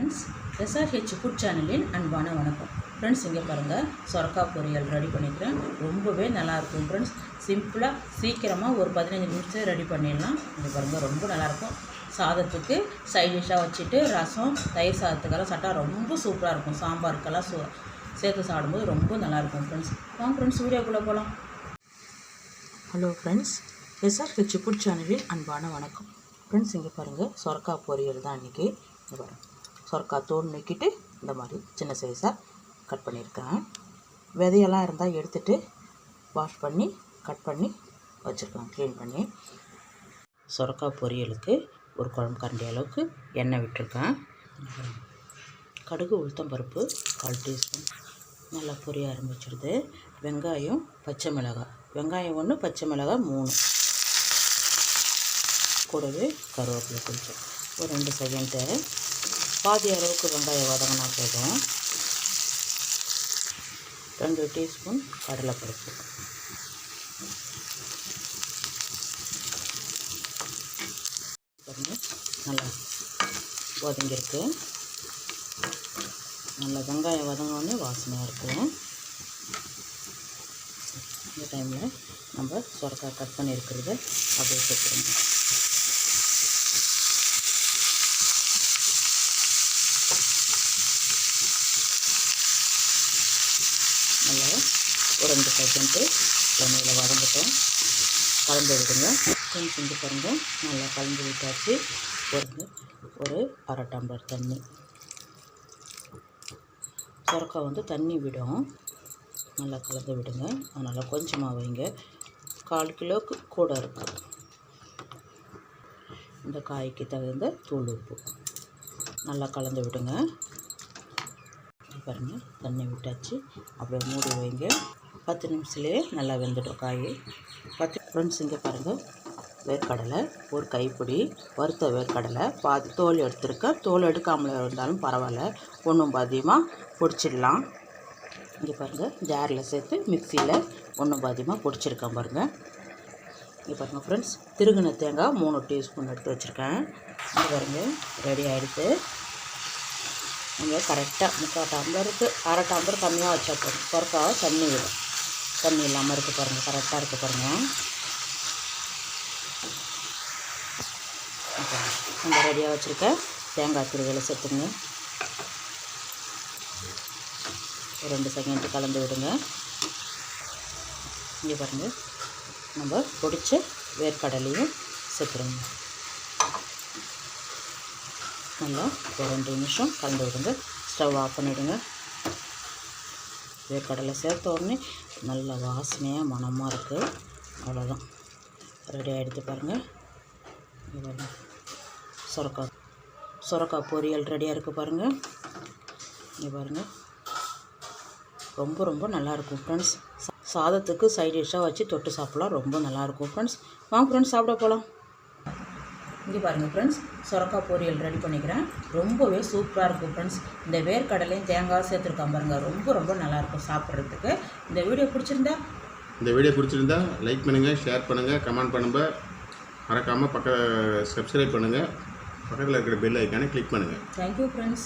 Friends, SRH food சேனலின் அன்பான வணக்கம். ஃப்ரெண்ட்ஸ், இங்கே பாருங்கள், சொரக்காய் பொரியல் ரெடி பண்ணிக்கிறேன். ரொம்பவே நல்லாயிருக்கும் ஃப்ரெண்ட்ஸ். சிம்பிளாக சீக்கிரமாக ஒரு 15 நிமிஷம் ரெடி பண்ணிடலாம். இங்கே பாருங்கள், ரொம்ப நல்லாயிருக்கும். சாதத்துக்கு சைட் டிஷ்ஷாக வச்சுட்டு ரசம், தயிர் சாதத்துக்கெல்லாம் சாப்பிட்டா ரொம்ப சூப்பராக இருக்கும். சாம்பாருக்கெல்லாம் சேர்த்து சாப்பிடும்போது ரொம்ப நல்லாயிருக்கும் ஃப்ரெண்ட்ஸ். வாங்க ஃப்ரெண்ட்ஸ், வீடியோக்குள்ளே போகலாம். ஹலோ ஃப்ரெண்ட்ஸ், எஸ்ஆர்ஹெச் ஃபுட் சேனலின் அன்பான வணக்கம். ஃப்ரெண்ட்ஸ், இங்கே பாருங்கள், சொரக்காய் பொரியல் தான் இன்றைக்கி. இங்கே பாருங்கள், சொரக்காய் தோல் நீக்கிட்டு இந்த மாதிரி சின்ன சைஸாக கட் பண்ணியிருக்கேன். விதையெல்லாம் இருந்தால் எடுத்துகிட்டு வாஷ் பண்ணி கட் பண்ணி வச்சுருக்கேன், க்ளீன் பண்ணி. சொரக்காய் பொரியலுக்கு ஒரு குழம்பு கரண்டி அளவுக்கு எண்ணெய் விட்டுருக்கேன். கடுகு, உளுத்தம் பருப்பு 1/4 டீஸ்பூன் நல்லா பொரிய ஆரம்பிச்சிடுது. வெங்காயம், பச்சை மிளகாய், வெங்காயம் 1, பச்சை மிளகாய் 3, கூடவே கருவேப்பிலை கொஞ்சம் ஒரு 2 செகண்டு. பாதி அளவுக்கு வெங்காயம் வதங்கினா போதும். 2 டீஸ்பூன் கடலைப்பருப்பு, நல்லா வதங்கியிருக்கு. நல்லா வெங்காயம் வதங்கினோடனே வாசனையாக இருக்கும். இந்த டைமில் நம்ம சொரக்காய் கட் பண்ணியிருக்கிறத அப்படியே சேர்த்துக்கணும். நல்லா ஒரு 2 செகண்டு எண்ணெயில் வதங்கட்டும். கலந்து விடுங்க. செஞ்சு பாருங்கள், நல்லா கலந்து விட்டாச்சு. ஒரு 1/2 டம்ளர் தண்ணி. சொரக்காய் தண்ணி விடும். நல்லா கலந்து விடுங்க. அதனால் கொஞ்சமாக வைங்க. 1/4 கிலோவுக்கு கூட இருக்கும். இந்த காய்க்கு தகுந்த தூள் உப்பு நல்லா கலந்து விடுங்க. பாருங்கள், தண்ணி விட்டாச்சு. அப்படியே மூடி வைங்க. 10 நிமிஷத்துலேயே நல்லா வெந்துடும் காய். ஃப்ரெண்ட்ஸ், இங்கே பாருங்கள், வேர்க்கடலை ஒரு கைப்பிடி, வறுத்த வேர்க்கடலை பாதி தோல் எடுத்துருக்கேன். தோல் எடுக்காமல் இருந்தாலும் பரவாயில்ல, ஒன்றும் பாதியமாக பொடிச்சிடலாம். இங்கே பாருங்கள், ஜாரில் சேர்த்து மிக்சியில் ஒன்றும் பாதியமாக பொடிச்சிருக்கேன் பாருங்கள். இங்கே பாருங்கள் ஃப்ரெண்ட்ஸ், திருகின தேங்காய் 3 டீஸ்பூன் எடுத்து வச்சுருக்கேன். இங்கே பாருங்கள், ரெடி ஆகிடுது. நம்ம கரெக்டாக 3/4 டம்ளருக்கு 1/2 டம்ளர் கம்மியாக வச்சா போதும். சொரக்காய் தண்ணி விடும். தண்ணி இல்லாமல் இருக்குது பாருங்கள், கரெக்டாக இருக்குது பாருங்கள். நம்ம ரெடியாக வச்சுருக்க தேங்காய் துருவலை சேர்த்துங்க. ஒரு 2 செகண்ட் கலந்து விடுங்க. இங்கே பாருங்கள், நம்ம பொடிச்ச வேர்க்கடலையும் சேர்த்துருங்க. நல்லா ஒரு 2 நிமிஷம் கலந்து விடுங்க. ஸ்டவ் ஆஃப் பண்ணிவிடுங்க. வேர்க்கடலை சேர்த்த உடனே நல்ல வாசனையாக மணமாக இருக்குது. அவ்வளோதான், ரெடி ஆகிடுத்து பாருங்கள். சொரக்காய் பொரியல் ரெடியாக இருக்குது பாருங்கள். இங்கே பாருங்கள், ரொம்ப நல்லாயிருக்கும் ஃப்ரெண்ட்ஸ். சாதத்துக்கு சைட் டிஷ்ஷாக வச்சு தொட்டு சாப்பிட்லாம். ரொம்ப நல்லாயிருக்கும் ஃப்ரெண்ட்ஸ். வாங்க ஃப்ரெண்ட்ஸ், சாப்பிட போகலாம். இங்கே பாருங்கள் ஃப்ரெண்ட்ஸ், சொரக்காய் பொரியல் ரெடி பண்ணிக்கிறேன். ரொம்பவே சூப்பராக இருக்கும் ஃப்ரெண்ட்ஸ். இந்த வேர்க்கடலையும் தேங்காய் சேர்த்துருக்கான் பாருங்கள். ரொம்ப நல்லாயிருக்கும் சாப்பிட்றதுக்கு. இந்த வீடியோ பிடிச்சிருந்தா லைக் பண்ணுங்கள், ஷேர் பண்ணுங்கள், கமெண்ட் பண்ணுங்கள். மறக்காமல் சப்ஸ்கிரைப் பண்ணுங்கள். பக்கத்தில் இருக்கிற பெல் ஐக்கானை கிளிக் பண்ணுங்கள். Thank you friends.